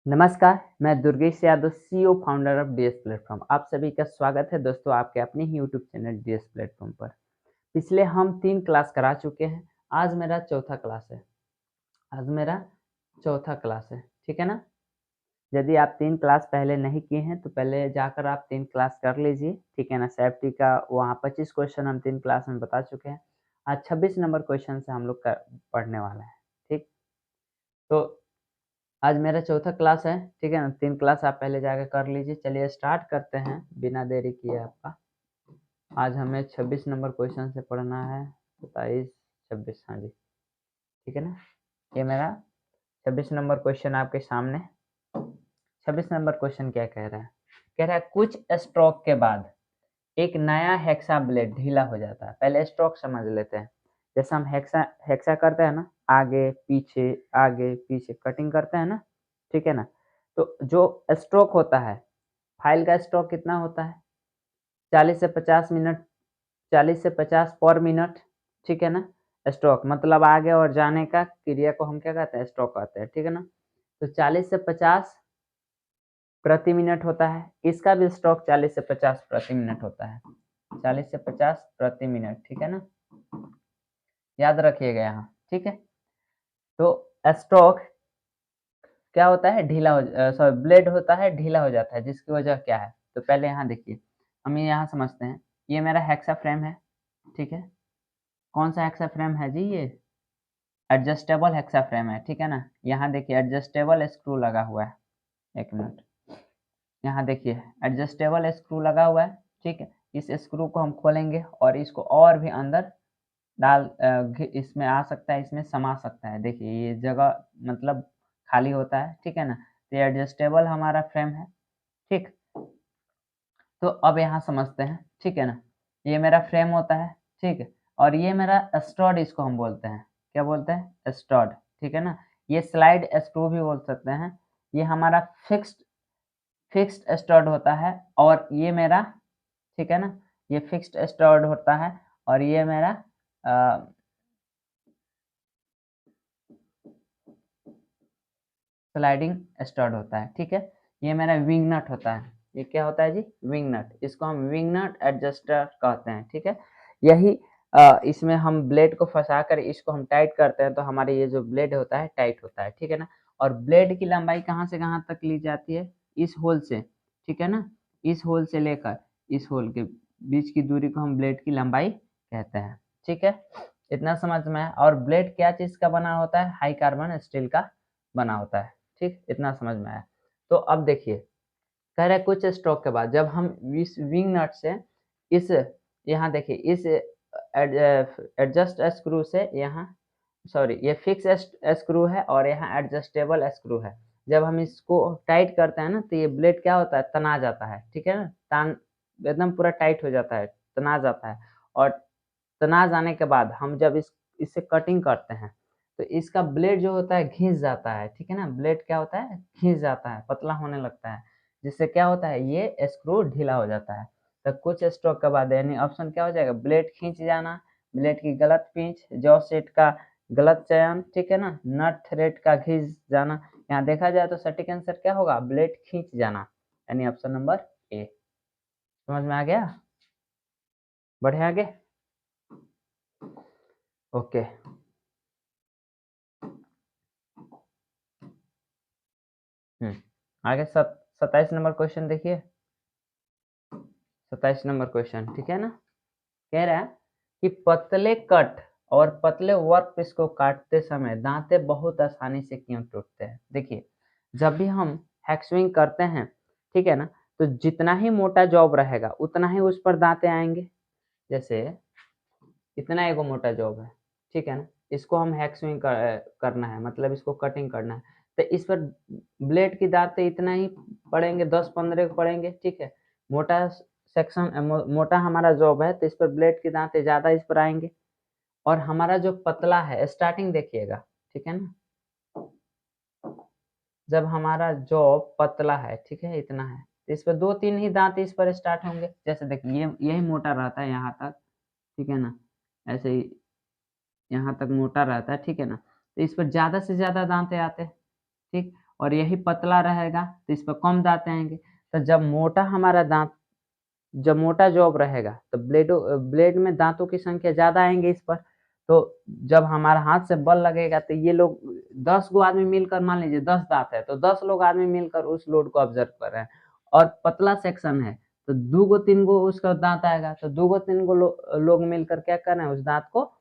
नमस्कार, मैं Durgesh Yadav CEO founder of DS platform. आप सभी का स्वागत है दोस्तों आपके अपने ही यूट्यूब चैनल डीएस प्लेटफॉर्म पर। पिछले हम 3 क्लास करा चुके हैं, आज मेरा चौथा क्लास है। आज मेरा चौथा क्लास है, ठीक है ना? यदि आप 3 क्लास पहले नहीं किए हैं तो पहले जाकर आप 3 क्लास कर लीजिए, ठीक है ना? सेफ्टी का वहाँ 25 क्वेश्चन हम 3 क्लास में बता चुके हैं। आज 26 नंबर क्वेश्चन से हम लोग का पढ़ने वाला है, ठीक? तो आज मेरा चौथा क्लास है, ठीक है ना? 3 क्लास आप पहले जाके कर लीजिए। चलिए स्टार्ट करते हैं बिना देरी किए आपका। आज हमें 26 नंबर क्वेश्चन से पढ़ना है, 27, 26, हाँ जी, ठीक है ना? ये मेरा 26 नंबर क्वेश्चन आपके सामने। 26 नंबर क्वेश्चन क्या कह रहा है? कह रहा है कुछ स्ट्रोक के बाद एक नया हेक्सा ब्लेड ढीला हो जाता है। पहले स्ट्रोक समझ लेते हैं। जैसे हम हेक्सा हेक्सा करते हैं ना, आगे पीछे कटिंग करते हैं ना, ठीक है ना? तो जो स्ट्रोक होता है, फाइल का स्ट्रोक कितना होता है? 40 से 50 मिनट, 40 से 50 पर मिनट, ठीक है ना? स्ट्रोक मतलब आगे और जाने का क्रिया को हम क्या कहते हैं? स्ट्रोक कहते हैं, ठीक है ना? तो 40 से 50 प्रति मिनट होता है। इसका भी स्ट्रोक 40 से 50 प्रति मिनट होता है। 40 से 50 प्रति मिनट, ठीक है ना? याद रखिएगा यहाँ, ठीक है? तो स्ट्रोक क्या होता है? ब्लेड होता है ढीला हो जाता है, जिसकी वजह क्या है? तो पहले यहाँ देखिए, हम यहाँ समझते हैं। ये मेरा हेक्सा फ्रेम है, ठीक है? कौन सा हेक्सा फ्रेम है जी? ये एडजस्टेबल हेक्सा फ्रेम है, ठीक है ना? यहाँ देखिए एडजस्टेबल स्क्रू लगा हुआ है। एक मिनट, यहाँ देखिए एडजस्टेबल स्क्रू लगा हुआ है, ठीक है? इस स्क्रू को हम खोलेंगे और इसको और भी अंदर इसमें आ सकता है, इसमें समा सकता है। देखिए ये जगह मतलब खाली होता है, ठीक है ना? तो ये एडजस्टेबल हमारा फ्रेम है, ठीक? तो अब यहाँ समझते हैं, ठीक है ना? ये मेरा फ्रेम होता है, ठीक है? और ये मेरा स्टड, इसको हम बोलते हैं, क्या बोलते हैं? स्टड, ठीक है ना? ये स्लाइड स्क्रू भी बोल सकते हैं। ये हमारा फिक्स्ड स्टड होता है और ये मेरा, ठीक है ना? ये फिक्स्ड स्टड होता है और ये मेरा स्लाइडिंग स्टड होता है, ठीक है? ये मेरा विंग नट होता है। ये क्या होता है जी? विंग नट। इसको हम विंग नट एडजस्टर कहते हैं, ठीक है? यही इसमें हम ब्लेड को फंसा कर इसको हम टाइट करते हैं तो हमारे ये जो ब्लेड होता है टाइट होता है, ठीक है ना? और ब्लेड की लंबाई कहाँ से कहाँ तक ली जाती है? इस होल से, ठीक है ना? इस होल से लेकर इस होल के बीच की दूरी को हम ब्लेड की लंबाई कहते हैं, ठीक है? इतना समझ में है। और ब्लेड क्या चीज का बना होता है? हाई कार्बन स्टील का बना होता है, ठीक? इतना समझ में आया। तो अब देखिए, कह रहे कुछ स्ट्रोक के बाद जब हम इस विंग नट से इस, यहाँ देखिए इस एडजस्ट स्क्रू से यहाँ, सॉरी ये फिक्स स्क्रू है और यहाँ एडजस्टेबल स्क्रू है। जब हम इसको टाइट करते हैं ना तो ये ब्लेड क्या होता है? तना जाता है, ठीक है ना? तान एकदम पूरा टाइट हो जाता है, तना जाता है। और तना जाने के बाद हम जब इससे कटिंग करते हैं तो इसका ब्लेड जो होता है घिस जाता है, ठीक है ना? ब्लेड क्या होता है? घिस जाता है, पतला होने लगता है, जिससे क्या होता है? ये स्क्रू ढीला हो जाता है। तो कुछ स्ट्रोक के बाद यानी ऑप्शन क्या हो जाएगा? ब्लेड खींच जाना, ब्लेड की गलत पिंच, जॉ सेट का गलत चयन, ठीक है ना? नट थ्रेड का घिस जाना। यहाँ देखा जाए तो सटीक आंसर क्या होगा? ब्लेड खींच जाना, यानी ऑप्शन नंबर ए। समझ में आ गया? बढ़े आगे? ओके। आगे 27 नंबर क्वेश्चन देखिए। 27 नंबर क्वेश्चन, ठीक है ना? कह रहा है कि पतले कट और पतले वर्क पीस को काटते समय दांते बहुत आसानी से क्यों टूटते हैं? देखिए, जब भी हम हैक्सविंग करते हैं, ठीक है ना, तो जितना ही मोटा जॉब रहेगा उतना ही उस पर दांते आएंगे। जैसे इतना एगो मोटा जॉब है, ठीक है ना? इसको हम हैक्सविंग करना है, मतलब इसको कटिंग करना है, तो इस पर ब्लेड की दांतें इतना ही पड़ेंगे, 10-15 पड़ेंगे, ठीक है? मोटा सेक्शन मोटा हमारा जॉब है तो इस पर ब्लेड की दांतें ज़्यादा इस पर आएंगे। और हमारा जो पतला है, स्टार्टिंग देखिएगा, ठीक है ना? जब हमारा जॉब पतला है, ठीक है, इतना है, तो इस पर 2-3 ही दांत इस पर स्टार्ट होंगे। जैसे देखिए ये यही मोटा रहता है यहाँ तक, ठीक है ना? ऐसे ही यहाँ तक मोटा रहता है, ठीक है ना? तो इस पर ज़्यादा से ज़्यादा दांतें आते हैं, ठीक? और यही पतला रहेगा तो इस पर कम दांत आएंगे। तो जब मोटा हमारा दांत, जब मोटा जॉब रहेगा तो ब्लेड में दांतों की संख्या ज़्यादा आएंगे इस पर। तो जब हमारा हाथ से बल लगेगा तो ये लोग 10 गो आदमी मिलकर, मान लीजिए 10 दांत है तो 10 लोग आदमी मिलकर उस लोड को ऑब्जर्व कर रहे हैं। और पतला सेक्शन है तो 2 गो 3 गो उसका दांत आएगा, तो 2 गो 3 गो लोग मिलकर क्या कर रहे हैं, उस दांत को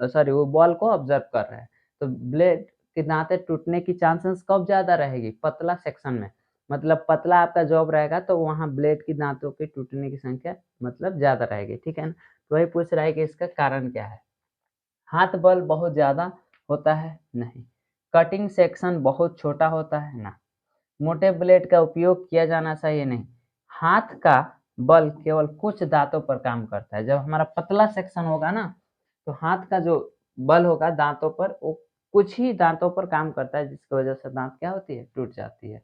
सॉरी वो बॉल को ऑब्जर्व कर रहे हैं। तो ब्लेड के दांतें टूटने की चांसेस कब ज़्यादा रहेगी, पतला सेक्शन में। मतलब पतला आपका जॉब रहेगा तो वहाँ ब्लेड की दांतों के टूटने की संख्या मतलब ज़्यादा रहेगी, ठीक है ना। तो वही पूछ रहा है कि इसका कारण क्या है। हाथ बल बहुत ज़्यादा होता है, नहीं। कटिंग सेक्शन बहुत छोटा होता है, ना। मोटे ब्लेड का उपयोग किया जाना चाहिए, नहीं। हाथ का बल केवल कुछ दांतों पर काम करता है। जब हमारा पतला सेक्शन होगा ना तो हाथ का जो बल होगा दांतों पर, वो कुछ ही दांतों पर काम करता है, जिसकी वजह से दांत क्या होती है, टूट जाती है,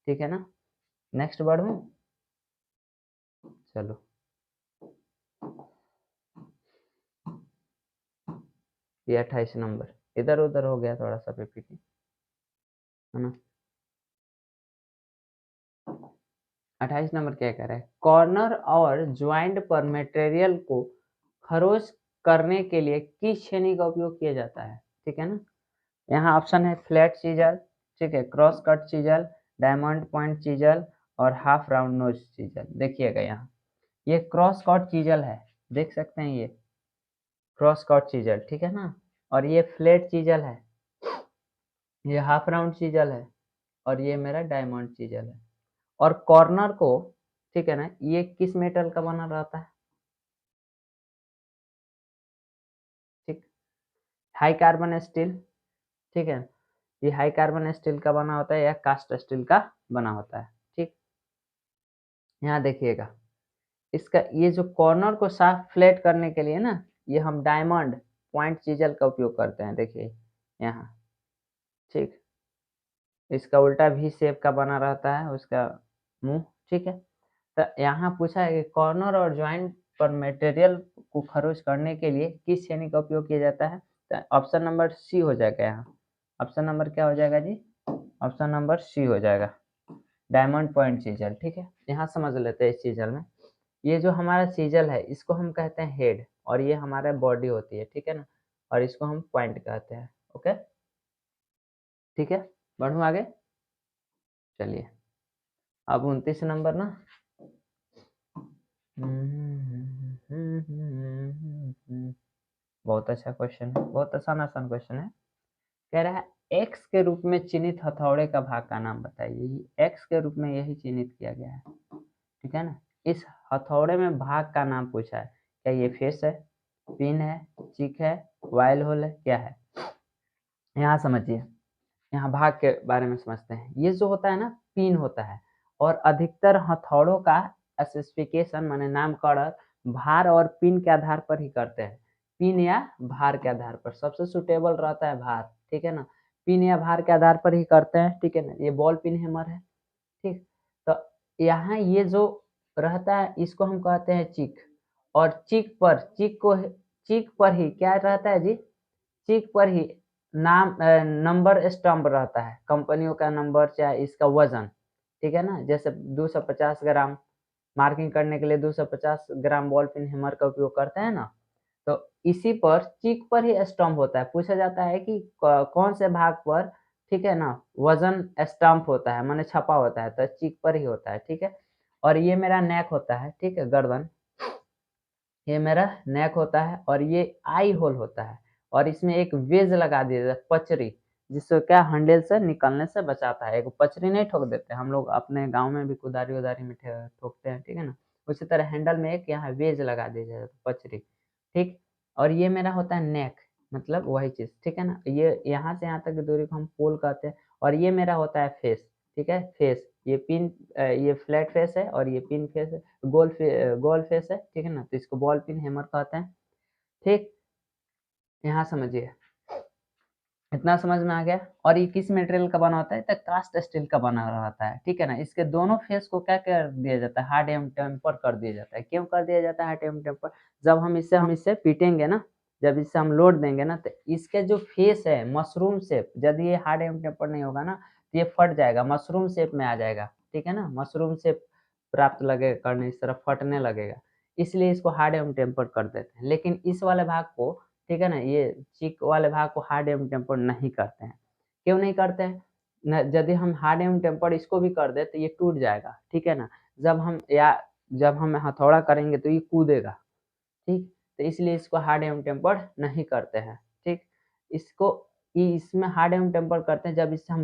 ठीक है ना। नेक्स्ट बढ़ूं, चलो। ये 28 नंबर इधर उधर हो गया थोड़ा सा पीपीटी, है ना। 28 नंबर क्या कह रहा है, कॉर्नर और ज्वाइंट पर मटेरियल को खरोच करने के लिए किस छेनी का उपयोग किया जाता है, ठीक है ना। यहाँ ऑप्शन है फ्लैट चीजल, ठीक है, cross cut chisel, diamond point chisel और हाफ राउंड नोज चीजल। देखिएगा यहाँ ये क्रॉस कट चीजल है, देख सकते हैं ये क्रॉस कट चीजल, ठीक है ना। और ये फ्लैट चीजल है, ये हाफ राउंड चीजल है, और ये मेरा डायमंड चीजल है। और कॉर्नर को, ठीक है ना, ये किस मेटल का बना रहता है, ठीक, हाई कार्बन स्टील, ठीक है। ये हाई कार्बन स्टील का बना होता है या कास्ट स्टील का बना होता है, ठीक। यहाँ देखिएगा इसका ये जो कॉर्नर को साफ फ्लैट करने के लिए ना, ये हम डायमंड पॉइंट चीजल का उपयोग करते हैं, देखिए यहाँ, ठीक। इसका उल्टा भी शेप का बना रहता है उसका मुंह, ठीक है। तो यहाँ पूछा है कि कॉर्नर और ज्वाइंट पर मटेरियल को खरोच करने के लिए किस श्रेणी का उपयोग किया जाता है, तो ऑप्शन नंबर सी हो जाएगा यहाँ। ऑप्शन नंबर क्या हो जाएगा जी, ऑप्शन नंबर सी हो जाएगा, डायमंड पॉइंट चीजल, ठीक है। यहाँ समझ लेते हैं इस चीजल में, ये जो हमारा चीजल है इसको हम कहते हैं हेड, और ये हमारा बॉडी होती है, ठीक है ना, और इसको हम पॉइंट कहते हैं, ओके, ठीक है। बढ़ूँ आगे, चलिए। अब 29 नंबर ना, बहुत अच्छा क्वेश्चन है, बहुत आसान आसान क्वेश्चन है। कह रहा है एक्स के रूप में चिन्हित हथौड़े का भाग का नाम बताइए। एक्स के रूप में यही चिन्हित किया गया है, ठीक है ना। इस हथौड़े में भाग का नाम पूछा है, क्या ये फेस है, पिन है, चिक है, वाइल होल है, क्या है। यहाँ समझिए, यहाँ भाग के बारे में समझते हैं। ये जो होता है ना, पिन होता है, और अधिकतर हथौड़ों का स्पेसिफिकेशन माने नामकरण भार और पिन के आधार पर ही करते हैं। पिन या भार के आधार पर सबसे सुटेबल रहता है भार, ठीक है ना। पिन या भार के आधार पर ही करते हैं, ठीक है ना। ये बॉल पिन हैमर है, ठीक। तो यहाँ ये जो रहता है इसको हम कहते हैं चिक, और चिक पर ही क्या रहता है जी, चिक पर ही नंबर स्टम्प रहता है, कंपनियों का नंबर चाहे इसका वजन, ठीक है ना। जैसे 250 ग्राम मार्किंग करने के लिए 250 ग्राम बॉल पिन हैमर का उपयोग करते हैं ना, तो इसी पर चिक पर ही स्टम्प होता है। पूछा जाता है कि कौन से भाग पर, ठीक है ना, वजन स्टम्प होता है माने छपा होता है, तो चिक पर ही होता है, ठीक है। और ये मेरा नेक होता है, ठीक है, गर्दन, ये मेरा नेक होता है, और ये आई होल होता है, और इसमें एक वेज लगा दिया जाता है, पचरी, जिससे क्या हैंडल से निकलने से बचाता है। एक पचरी नहीं ठोक देते हम लोग अपने गांव में भी, कुदारी उदारी में ठोकते हैं, ठीक है ना। उसी तरह हैंडल में एक यहाँ वेज लगा दिया जाता है, पचरी, ठीक। और ये मेरा होता है नेक, मतलब वही चीज, ठीक है ना। ये यहाँ से यहाँ तक की दूरी को हम पोल कहते हैं। और ये मेरा होता है फेस, ठीक है, फेस, ये पिन, ये फ्लैट फेस है और ये पिन फेस है, गोल फेस है, ठीक है ना, तो इसको बॉल पिन हैमर कहते हैं, ठीक। यहाँ समझिए, इतना समझ में आ गया। और ये किस मटेरियल का बना होता है, तो कास्ट स्टील का बना रहता है, ठीक है ना। इसके दोनों फेस को क्या कर दिया जाता है, हार्ड एवं टेम्पर कर दिया जाता है। क्यों कर दिया जाता है हार्ड एवं टेम्पर, जब हम इससे पीटेंगे ना, जब इससे हम लोड देंगे ना, तो इसके जो फेस है मशरूम शेप, यदि ये हार्ड एवं टेम्पर नहीं होगा ना, तो ये फट जाएगा, मशरूम शेप में आ जाएगा, ठीक है ना, मशरूम शेप प्राप्त लगेगा करने, इस तरह फटने लगेगा, इसलिए इसको हार्ड एवं टेम्पर्ड कर देते हैं। लेकिन इस वाले भाग को, ठीक है ना, ये चिक वाले भाग को हार्ड एवं टेम्पर्ड नहीं करते हैं। क्यों नहीं करते हैं? यदि हम हार्ड एवं टेम्पर्ड इसको भी कर दे तो ये टूट जाएगा, ठीक है ना। जब हम हथौड़ा करेंगे तो ये कूदेगा, ठीक, तो इसलिए इसको हार्ड एवं टेम्पर्ड नहीं करते हैं, ठीक। इसको इसमें हार्ड एवं टेम्पर्ड करते हैं जब इससे हम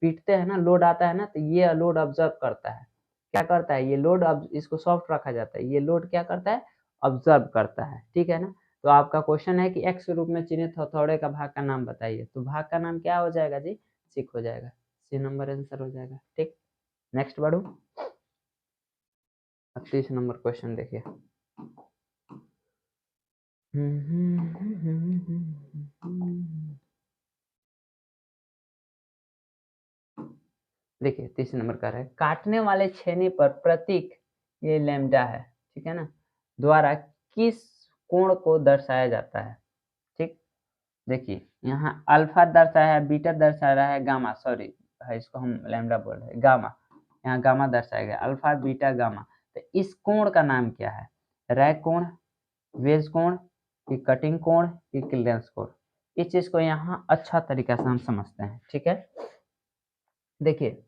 पीटते हैं ना, लोड आता है ना, तो ये लोड ऑब्जर्व करता है। क्या करता है ये लोड? अब इसको सॉफ्ट रखा जाता है, ये लोड क्या करता है? ऑब्जर्व करता है, ठीक है ना। तो आपका क्वेश्चन है कि एक्स के रूप में चिन्हित हथौड़े का भाग का नाम बताइए, तो भाग का नाम क्या हो जाएगा जी? सिक हो जाएगा, सी नंबर आंसर हो जाएगा, ठीक। नेक्स्ट बढ़ो, 30 नंबर क्वेश्चन देखिए। देखिए 30 नंबर का है, काटने वाले छेनी पर प्रतीक, ये लैम्डा है, ठीक है ना, द्वारा किस कोण को दर्शाया जाता है, ठीक। देखिए यहाँ अल्फा दर्शाया है, बीटा दर्शा रहा है, गामा, सॉरी इसको हम लैम्डा बोल रहे हैं, गामा, यहाँ गामा दर्शाया गया, अल्फा बीटा गामा। तो इस कोण का नाम क्या है? रैक कोण, वेज कोण, कि कटिंग कोण, कि क्लियरेंस कोण। इस चीज को यहाँ अच्छा तरीका से हम समझते हैं, ठीक है। देखिए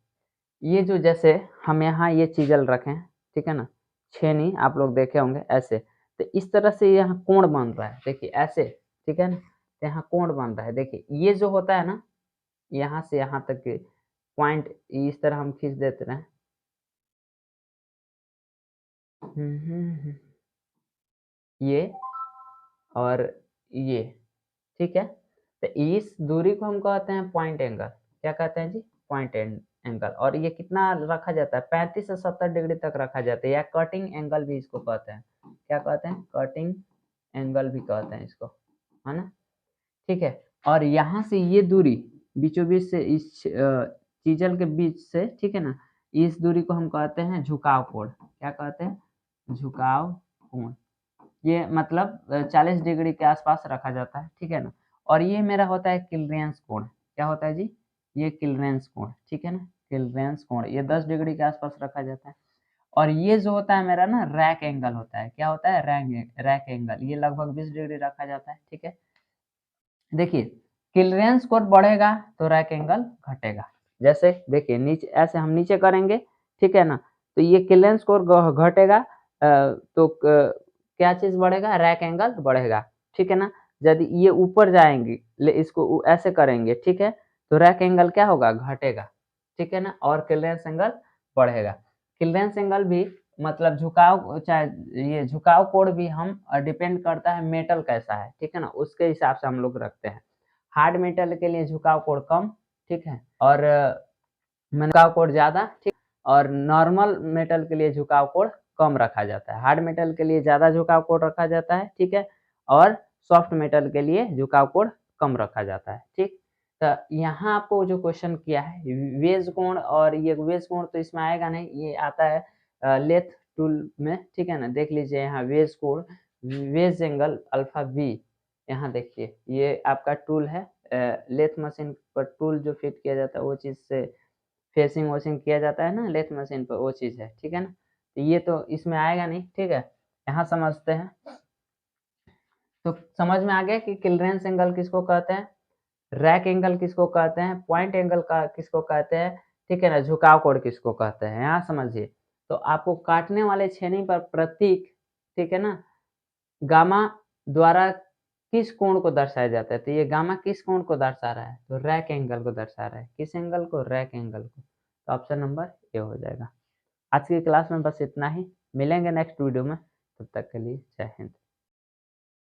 ये जो, जैसे हम यहाँ ये चीजल रखें, ठीक है ना, छेनी आप लोग देखे होंगे ऐसे, तो इस तरह से यहाँ कोण बन रहा है, देखिए ऐसे, ठीक है ना, तो यहाँ कोण बन रहा है। देखिए ये जो होता है ना, यहाँ से यहाँ तक के पॉइंट इस तरह हम खींच देते रहे, ये और ये, ठीक है। तो इस दूरी को हम कहते हैं पॉइंट एंगल। क्या कहते हैं जी? Point angle. और ये कितना रखा जाता है? 35 से 70 डिग्री तक रखा जाता है, या कटिंग एंगल भी इसको कहते हैं। क्या कहते हैं? कटिंग एंगल भी कहते हैं इसको, है ना, ठीक है। और यहाँ से ये दूरी बीचों बीच से, इस चीजल के बीच से, ठीक है ना, इस दूरी को हम कहते हैं झुकाव कोण। क्या कहते हैं? झुकाव कोण। ये मतलब 40 डिग्री के आसपास रखा जाता है, ठीक है ना। और ये मेरा होता है क्लियरेंस कोण। क्या होता है जी? ये क्लियरेंस कोण, ठीक है ना, क्लियरेंस कोण, ये 10 डिग्री के आसपास रखा जाता है। और ये जो होता है मेरा ना, रैक एंगल होता है। क्या होता है? रैक एंगल, ये लगभग 20 डिग्री रखा जाता है, ठीक है। देखिए क्लियरेंस कोण बढ़ेगा तो रैक एंगल घटेगा। जैसे देखिए नीचे, ऐसे हम नीचे करेंगे, ठीक है ना, तो ये क्लियरेंस कोण घटेगा, तो क्या चीज बढ़ेगा? रैक एंगल बढ़ेगा, ठीक है ना। यदि ये ऊपर जाएंगे, इसको ऐसे करेंगे, ठीक है, तो रैक एंगल क्या होगा? घटेगा, ठीक है ना, और क्लियरेंस एंगल बढ़ेगा। क्लियरेंस एंगल भी मतलब झुकाव, चाहे ये झुकाव कोण भी हम डिपेंड करता है मेटल कैसा है, ठीक है ना, उसके हिसाब से हम लोग रखते हैं। हार्ड मेटल के लिए झुकाव कोण कम, ठीक है, और झुकाव कोण ज्यादा, ठीक, और नॉर्मल मेटल के लिए झुकाव कोण कम रखा जाता है। हार्ड मेटल के लिए ज्यादा झुकाव कोण रखा जाता है, ठीक है, और सॉफ्ट मेटल के लिए झुकाव कोण कम रखा जाता है, ठीक। तो यहाँ आपको जो क्वेश्चन किया है वेज कोण, और ये वेज कोण तो इसमें आएगा नहीं, ये आता है लेथ टूल में, ठीक है ना। देख लीजिए यहाँ वेज कोण, वेज एंगल अल्फा वी, यहाँ देखिए ये आपका टूल है, लेथ मशीन पर टूल जो फिट किया जाता है वो चीज से फेसिंग वॉशिंग किया जाता है ना लेथ मशीन पर, वो चीज है, ठीक है ना। तो ये तो इसमें आएगा नहीं, ठीक है। यहाँ समझते हैं, तो समझ में आ गया कि क्लियरेंस एंगल किसको कहते हैं, रैक एंगल किसको कहते हैं, पॉइंट एंगल का किसको कहते हैं, ठीक है ना, झुकाव कोण किसको कहते हैं, यहाँ समझिए। तो आपको काटने वाले छेनी पर प्रतीक, ठीक है ना, गामा द्वारा किस कोण को दर्शाया जाता है, तो ये गामा किस कोण को दर्शा रहा है, तो रैक एंगल को दर्शा रहा है। किस एंगल को? रैक एंगल को। तो ऑप्शन नंबर ए हो जाएगा। आज की क्लास में बस इतना ही, मिलेंगे नेक्स्ट वीडियो में, तब तक के लिए जय हिंद।